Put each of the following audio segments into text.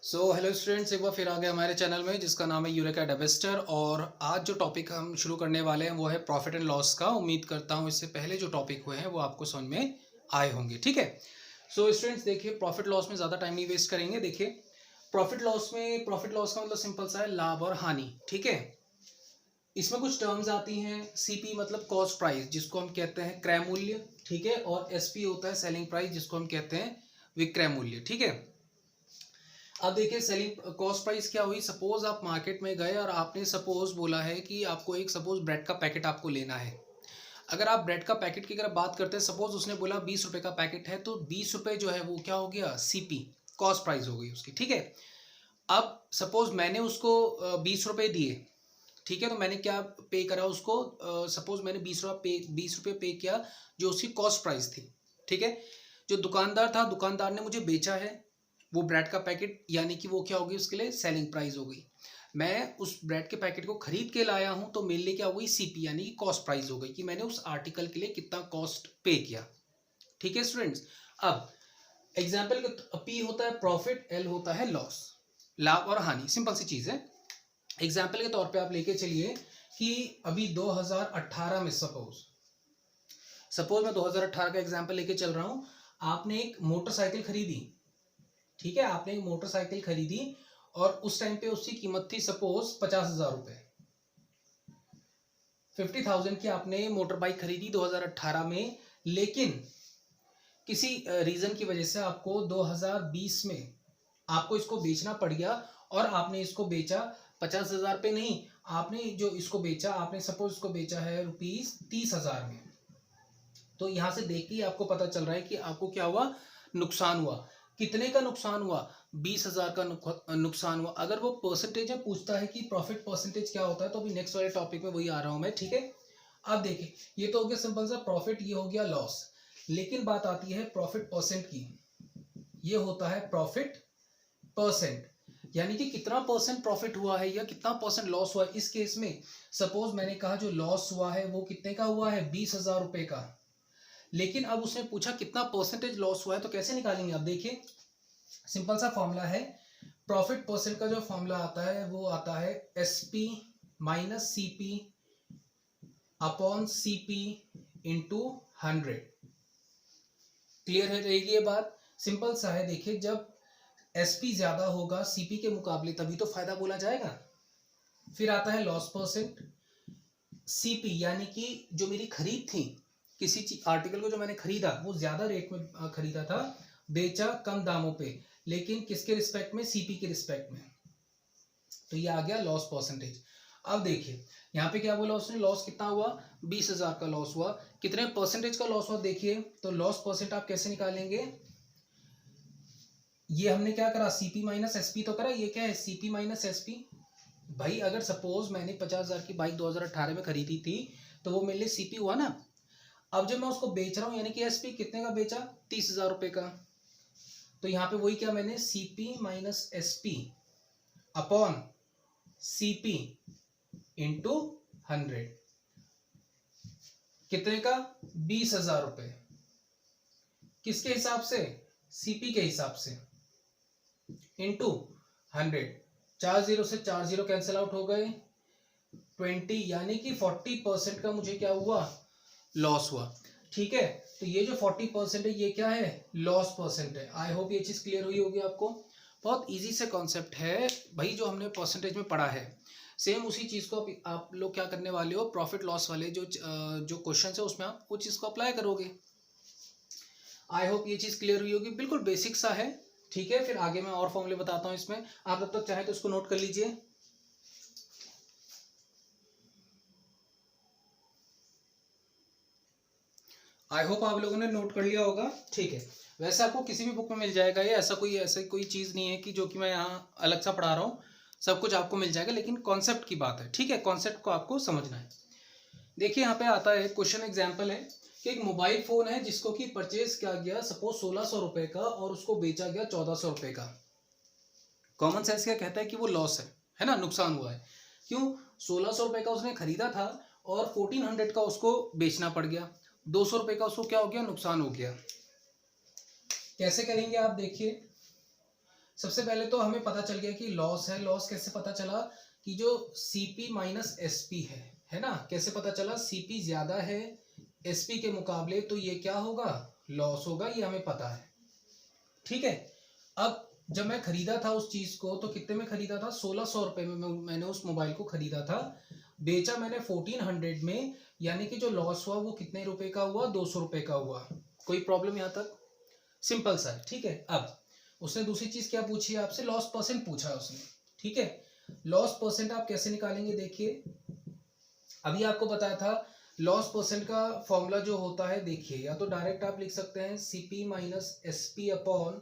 Hello students, एक बार फिर आ गए हमारे चैनल में जिसका नाम है यूरेका डेवेस्टर। और आज जो टॉपिक हम शुरू करने वाले हैं वो है प्रॉफिट एंड लॉस का। उम्मीद करता हूँ इससे पहले जो टॉपिक हुए हैं वो आपको समझ में आए होंगे। ठीक है, स्टूडेंट्स देखिए, प्रॉफिट लॉस में ज़्यादा टाइम नहीं वेस्ट करेंगे। देखिए, प्रॉफिट लॉस का मतलब सिंपल सा है, लाभ और हानि। ठीक है, इसमें कुछ टर्म्स आती हैं। सीपी मतलब कॉस्ट प्राइस, जिसको हम कहते हैं क्रय मूल्य। ठीक है, और एसपी होता है सेलिंग प्राइस, जिसको हम कहते हैं विक्रय मूल्य। ठीक है, अब देखिए सेलिंग कॉस्ट प्राइस क्या हुई। सपोज आप मार्केट में गए और आपने सपोज बोला है कि आपको एक सपोज ब्रेड का पैकेट आपको लेना है। अगर आप ब्रेड का पैकेट की अगर बात करते हैं, सपोज उसने बोला 20 रुपए का पैकेट है, तो 20 रुपए जो है वो क्या हो गया, सीपी कॉस्ट प्राइस हो गई उसकी। ठीक है, अब सपोज मैंने उसको 20 रुपए दिए। ठीक है, तो मैंने क्या पे करा उसको, सपोज मैंने 20 रुपये पे किया, जो उसकी कॉस्ट प्राइस थी। ठीक है, जो दुकानदार था, दुकानदार ने मुझे बेचा है वो ब्रेड का पैकेट, यानी कि वो क्या होगी उसके लिए सेलिंग प्राइस हो गई। मैं उस ब्रेड के पैकेट को खरीद के लाया हूं, तो मेरे लिए क्या हो गई, सीपी यानी कि कॉस्ट प्राइस हो गई, कि मैंने उस आर्टिकल के लिए कितना कॉस्ट पे किया। ठीक है स्टूडेंट्स, अब एग्जाम्पल पी होता है प्रॉफिट, एल होता है लॉस, लाभ और हानि। सिंपल सी चीज है। एग्जाम्पल के तौर पे आप लेके चलिए कि अभी 2018 में सपोज मैं 2018 का एग्जाम्पल लेके चल रहा हूं। आपने एक मोटरसाइकिल खरीदी। ठीक है, आपने एक मोटरसाइकिल खरीदी और उस टाइम पे उसकी कीमत थी सपोज 50,000 रुपए। 50,000 की आपने मोटर बाइक खरीदी 2018 में, लेकिन किसी रीजन की वजह से आपको 2020 में आपको इसको बेचना पड़ गया। और आपने इसको बेचा 50,000 पे नहीं, आपने जो इसको बेचा, आपने सपोज इसको बेचा है ₹30,000 में। तो यहां से देख के आपको पता चल रहा है कि आपको क्या हुआ, नुकसान हुआ। कितने का नुकसान हुआ, 20,000 का नुकसान हुआ। अगर वो परसेंटेज में पूछता है कि प्रॉफिट परसेंटेज क्या होता है, तो अभी नेक्स्ट वाले टॉपिक में वही आ रहा हूं मैं। ठीक है, अब देखिए, ये तो हो गया सिंपल सा प्रॉफिट, ये हो गया लॉस। लेकिन बात आती है प्रॉफिट परसेंट की। ये होता है प्रॉफिट परसेंट, यानी कि कितना परसेंट प्रॉफिट हुआ है या कितना परसेंट लॉस हुआ है। इस केस में सपोज मैंने कहा जो लॉस हुआ है वो कितने का हुआ है, 20,000 रुपए का। लेकिन अब उसने पूछा कितना परसेंटेज लॉस हुआ है, तो कैसे निकालेंगे। अब देखिए, सिंपल सा फॉर्मूला है। प्रॉफिट परसेंट का जो फॉर्मूला आता है वो आता है SP minus CP upon CP into 100। Clear है रहेगी ये बात। सिंपल सा है। देखिए, जब एसपी ज्यादा होगा सीपी के मुकाबले, तभी तो फायदा बोला जाएगा। फिर आता है लॉस परसेंट। सीपी यानी कि जो मेरी खरीद थी, किसी चीज आर्टिकल को जो मैंने खरीदा वो ज्यादा रेट में खरीदा था, बेचा कम दामों पे, लेकिन किसके रिस्पेक्ट में, सीपी के रिस्पेक्ट में। तो ये आ गया लॉस परसेंटेज। अब देखिए यहाँ पे क्या बोला उसने, लॉस कितना हुआ, 20,000 का लॉस हुआ। कितने परसेंटेज का लॉस हुआ देखिए, तो लॉस परसेंट आप कैसे निकालेंगे। ये हमने क्या करा, सीपी माइनस एसपी तो करा। ये क्या है, सीपी माइनस एसपी। भाई अगर सपोज मैंने 50,000 की बाइक 2018 में खरीदी थी, तो वो मेरे लिए सीपी हुआ ना। अब जब मैं उसको बेच रहा हूं, यानी कि एसपी कितने का बेचा, 30,000 रुपए का। तो यहाँ पे वही क्या, मैंने CP minus SP upon CP into 100। कितने का, 20,000 रुपए। किसके हिसाब से, सीपी के हिसाब से, इंटू 100। 4 जीरो से 4 जीरो कैंसिल आउट हो गए, 20, यानी कि 40% का मुझे क्या हुआ, लॉस हुआ। ठीक है, तो ये जो 40% है ये क्या है, लॉस परसेंट है। आई होप ये चीज क्लियर हुई होगी आपको। बहुत इजी से कॉन्सेप्ट है भाई, जो हमने परसेंटेज में पढ़ा है, सेम उसी चीज को आप लोग क्या करने वाले हो, प्रॉफिट लॉस वाले जो क्वेश्चन है उसमें आप वो चीज को अप्लाई करोगे। आई होप ये चीज क्लियर हुई होगी, बिल्कुल बेसिक सा है। ठीक है, फिर आगे मैं और फॉर्मूले बताता हूँ इसमें, आप जब तक चाहे तो इसको नोट कर लीजिए। आई होप आप लोगों ने नोट कर लिया होगा। ठीक है, वैसे आपको किसी भी बुक में मिल जाएगा ये, ऐसा कोई चीज़ नहीं है कि जो कि मैं यहाँ अलग सा पढ़ा रहा हूँ। सब कुछ आपको मिल जाएगा, लेकिन कॉन्सेप्ट की बात है। ठीक है, कॉन्सेप्ट को आपको समझना है। देखिए यहाँ पे आता है क्वेश्चन, एग्जाम्पल है कि एक मोबाइल फोन है जिसको कि परचेज किया गया सपोज 1,600 रुपए का, और उसको बेचा गया 1,400 रुपए का। कॉमन सेंस क्या कहता है कि वो लॉस है ना, नुकसान हुआ है। क्यों, 1,600 रुपए का उसने खरीदा था और 1,400 का उसको बेचना पड़ गया। 200 रुपए का उसको क्या हो गया, नुकसान हो गया। कैसे करेंगे आप देखिए। सबसे पहले तो हमें पता चल गया कि लॉस है। लॉस कैसे पता चला कि जो सीपी माइनस एसपी है ना, कैसे पता चला? सीपी ज्यादा है एसपी के मुकाबले, तो ये क्या होगा? लॉस होगा, ये हमें पता है। ठीक है, अब जब मैं खरीदा था उस चीज को तो कितने में खरीदा था? 1600 रुपए में मैंने उस मोबाइल को खरीदा था। बेचा मैंने 1400 में, यानी कि जो लॉस हुआ वो कितने रुपए का हुआ? 200 रुपए का हुआ। कोई प्रॉब्लम यहाँ तक? सिंपल सा है। ठीक है, अब उसने दूसरी चीज क्या पूछी है आपसे? लॉस परसेंट पूछा है उसने। ठीक है, लॉस परसेंट आप कैसे निकालेंगे? देखिए, अभी आपको बताया था लॉस परसेंट का फॉर्मूला जो होता है, देखिए, या तो डायरेक्ट आप लिख सकते हैं CP minus SP upon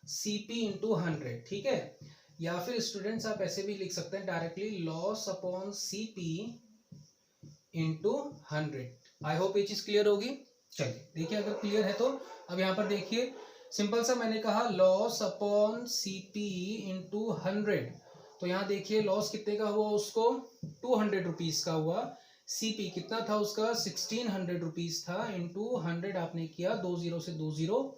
CP into 100। ठीक है, या फिर स्टूडेंट्स आप ऐसे भी लिख सकते हैं directly loss upon CP into 100। I hope ये चीज क्लियर होगी। चलिए देखिए, अगर क्लियर है तो अब यहाँ पर देखिए, सिंपल सा मैंने कहा लॉस अपॉन सीपी इंटू 100, तो यहाँ देखिए लॉस कितने का हुआ? उसको 200 रुपीज का हुआ। सीपी कितना था उसका? 1600 रुपीज था, इंटू 100 आपने किया, 20 से 20।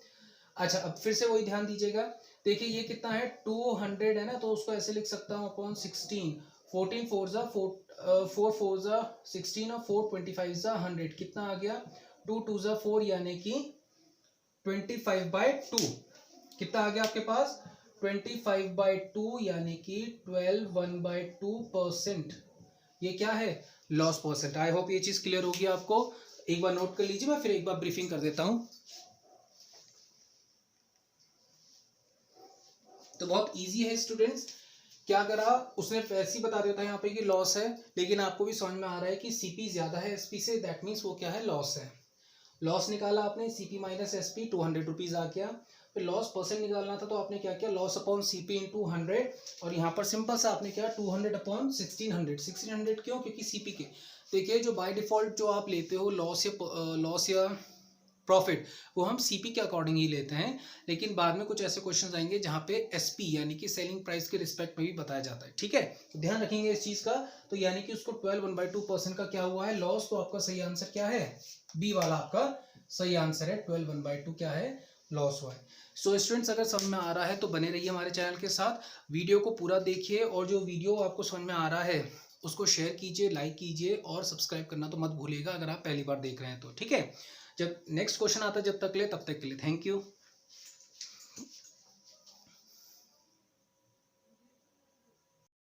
अच्छा, अब फिर से वही ध्यान दीजिएगा। देखिए ये कितना है? 200 है ना, तो उसको ऐसे लिख सकता हूँ अपॉन 16। 14 4 जा 4 4 जा 16 और 4 25 जा 100, कितना आ गया? 2 2 जा 4, यानी कि 25/2। कितना आ गया आपके पास? 25/2, यानी कि 12 1/2%। ये क्या है? Loss percent. आई होप ये चीज क्लियर होगी आपको। एक बार नोट कर लीजिए, मैं फिर एक बार ब्रीफिंग कर देता हूं। तो बहुत इजी है स्टूडेंट्स। क्या करा उसने? ऐसे ही बता देता है यहाँ पे कि लॉस है, लेकिन आपको भी समझ में आ रहा है कि सीपी ज्यादा है एसपी से, दैट मीन्स वो क्या है? लॉस है। लॉस निकाला आपने, सीपी माइनस एसपी 200 रुपीज आ गया। फिर लॉस परसेंट निकालना था, तो आपने क्या किया? लॉस अपॉन सीपी इंटू 100, और यहाँ पर सिंपल सा आपने क्या? 200 अपॉन 1600। 1600 क्यों? क्योंकि सीपी के, देखिए जो बाय डिफॉल्ट जो आप लेते हो लॉस या प्रॉफिट, वो हम सीपी के अकॉर्डिंग ही लेते हैं, लेकिन बाद में कुछ ऐसे क्वेश्चन आएंगे जहाँ पे एसपी यानी कि सेलिंग प्राइस के रिस्पेक्ट में भी बताया जाता है। ठीक है, तो ध्यान रखेंगे इस चीज का। तो यानी कि उसको 12 1/2% का क्या हुआ है? लॉस। तो आपका सही आंसर क्या है? बी वाला आपका सही आंसर है। 12 1/2 क्या है? लॉस हुआ है। सो स्टूडेंट्स, अगर समझ में आ रहा है तो बने रहिए हमारे चैनल के साथ, वीडियो को पूरा देखिए, और जो वीडियो आपको समझ में आ रहा है उसको शेयर कीजिए, लाइक कीजिए, और सब्सक्राइब करना तो मत भूलिएगा अगर आप पहली बार देख रहे हैं तो। ठीक है, जब नेक्स्ट क्वेश्चन आता है, जब तक के लिए, तब तक के लिए थैंक यू।